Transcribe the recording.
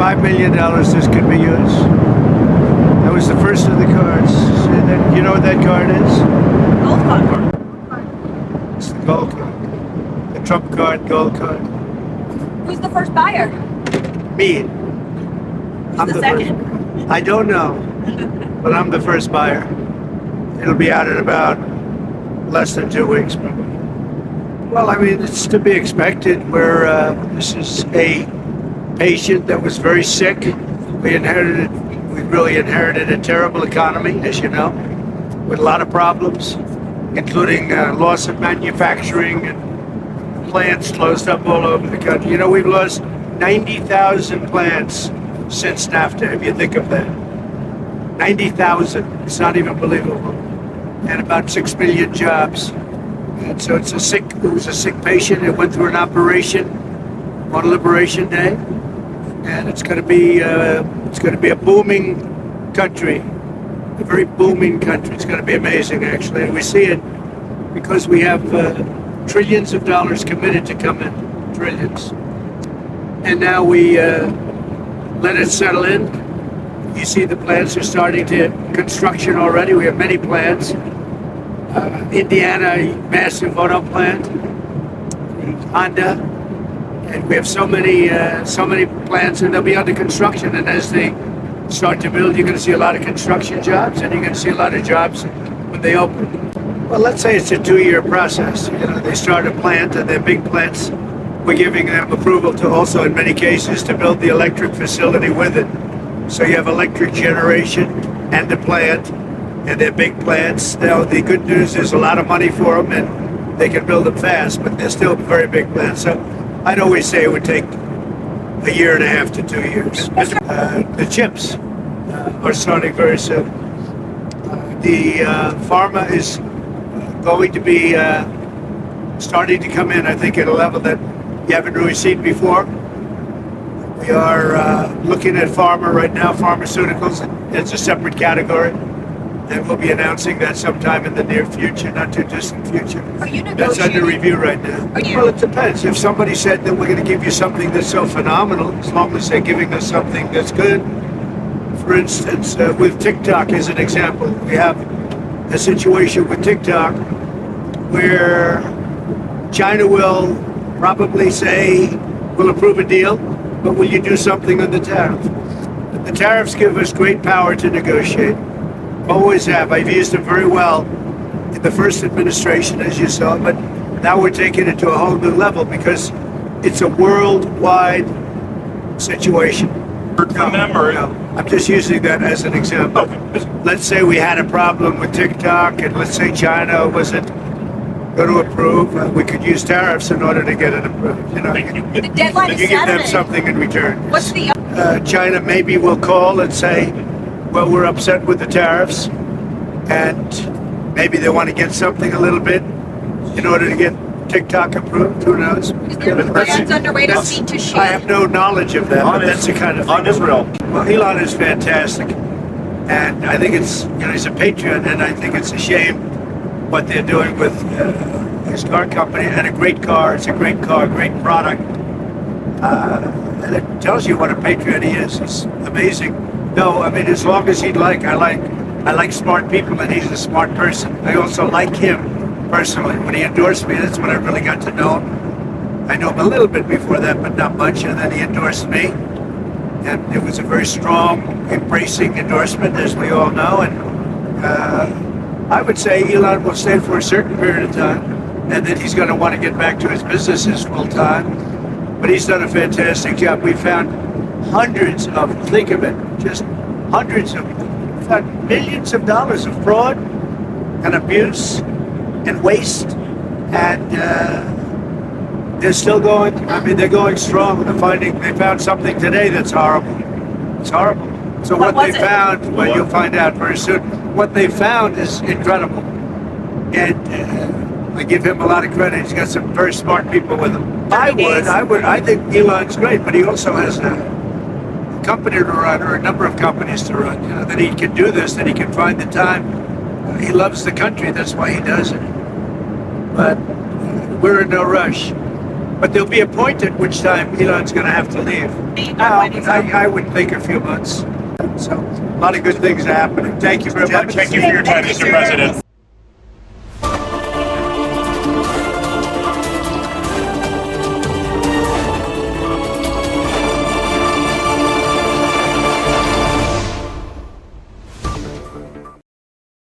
$5 million this could be yours. That was the first of the cards. See that? You know what that card is? Gold card. It's the gold card. The Trump card, gold card. Who's the first buyer? Me. Who's the second? I don't know, but I'm the first buyer. It'll be out in about less than 2 weeks, probably. Well, I mean, it's to be expected. This is a patient that was very sick. We really inherited a terrible economy, as you know, with a lot of problems, including loss of manufacturing and plants closed up all over the country. You know, we've lost 90,000 plants since NAFTA, if you think of that. 90,000. It's not even believable. And about 6 million jobs. And so it was a sick patient. It went through an operation on Liberation Day. And it's going to be a booming country, a very booming country. It's going to be amazing, actually. And we see it because we have trillions of dollars committed to come in, trillions. And now we let it settle in. You see the plants are starting to construction already. We have many plants. Indiana, massive auto plant, Honda, and we have so many plants, and they'll be under construction. And as they start to build, you're going to see a lot of construction jobs, and you're going to see a lot of jobs when they open. Well, let's say it's a 2-year process. You know, they start a plant, and they're big plants. We're giving them approval to also, in many cases, to build the electric facility with it. So you have electric generation and the plant, and they're big plants. Now, the good news is a lot of money for them, and they can build them fast, but they're still very big plants. So I'd always say it would take 1.5 to 2 years. The chips are starting very soon. The pharma is going to be starting to come in, I think, at a level that you haven't really seen before. We are looking at pharma right now, pharmaceuticals. It's a separate category. And we'll be announcing that sometime in the near future, not too distant future. Are you negotiating? That's under review right now. Well, it depends. If somebody said that we're going to give you something that's so phenomenal, as long as they're giving us something that's good. For instance, with TikTok as an example, we have a situation with TikTok where China will probably say, we'll approve a deal, but will you do something on the tariff? The tariffs give us great power to negotiate. Always have. I've used them very well in the first administration, as you saw, but now we're taking it to a whole new level because it's a worldwide situation. I'm just using that as an example. Let's say we had a problem with TikTok, and let's say China wasn't going to approve. We could use tariffs in order to get it approved. You know, the deadline is you give them Saturday. something in return. What's the China maybe will call and say, well, we're upset with the tariffs, and maybe they want to get something a little bit in order to get TikTok approved. Who knows? Is there plans underway to speak to Xi? I have no knowledge of that, but that's the kind of thing. On Israel. Well, Elon is fantastic, and I think it's, he's a patriot, and I think it's a shame what they're doing with his car company. And a great car. It's a great car, great product, and it tells you what a patriot he is. He's amazing. No, I mean, as long as he'd like, I like smart people, and he's a smart person. I also like him personally. When he endorsed me, that's when I really got to know him. I know him a little bit before that, but not much, and then he endorsed me. And it was a very strong, embracing endorsement, as we all know. And I would say Elon will stay for a certain period of time, and then he's going to want to get back to his businesses full time. But he's done a fantastic job. We found hundreds of, think of it, just hundreds of, millions of dollars of fraud and abuse and waste, and they're still going. I mean, they're going strong. They found something today that's horrible. It's horrible. So what they found, well, you'll find out very soon. What they found is incredible, and I give him a lot of credit. He's got some very smart people with him. I think Elon's great, but he also has a company to run, or a number of companies to run, that he can do this, that he can find the time. He loves the country, that's why he does it. But we're in no rush. But there'll be a point at which time Elon's going to have to leave. I would think a few months. So a lot of good things are happening. Thank you very much. Thank you for your time, Mr. President.